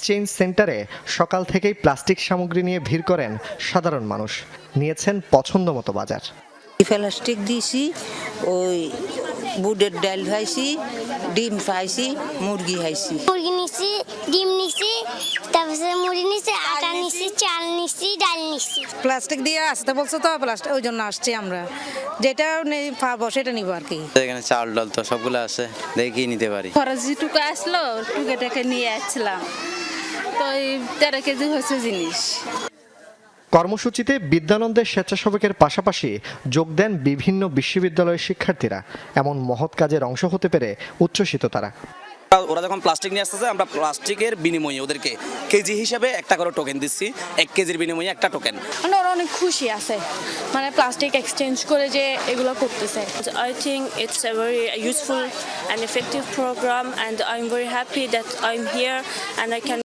Exchange সেন্টারে সকাল থেকেই প্লাস্টিক সামগ্রী নিয়ে ভিড় করেন সাধারণ মানুষ। নিয়েছেন পছন্দমতো বাজার। প্লাস্টিক দিয়েছি, ওই বুটের ডাল খাইছি, ডিম খাইছি, মুরগি খাইছি। মুরগি নিছি, ডিম নিছি, তারপরে মুড়ি নিছি, আটা নিছি, চাল নিছি, ডাল নিছি। প্লাস্টিক দিয়ে আসতে বলছে তো প্লাস্টিক, ওই জন্য আসছি আমরা। যেটা পাবো সেটা নিব আর কি। এখানে চাল ডাল তো সবগুলো আছে, দেখি নিতে পারি। খরচ যেটুকু আসলো টুকেটাকে নিয়ে আসছিলাম, তো এই 13 কেজি হয়েছে জিনিস। কর্মসূচিতে বিদ্যানন্দের স্বেচ্ছাসেবকের পাশাপাশি যোগ দেন বিভিন্ন বিশ্ববিদ্যালয়ের শিক্ষার্থীরা। এমন মহৎ কাজের অংশ হতে পেরে উচ্ছ্বসিত তারা। ওরা যখন প্লাস্টিক নিয়ে আসতেছে, আমরা প্লাস্টিকের বিনিময়ে ওদেরকে কেজি হিসাবে একটা করে টোকেন দিচ্ছি। 1 কেজির বিনিময়ে একটা টোকেন। মানে ওরা অনেক খুশি আছে, মানে প্লাস্টিক এক্সচেঞ্জ করে যে এগুলো করতেছে। I think it's a very useful and effective program, and I'm very happy that I'm here and I can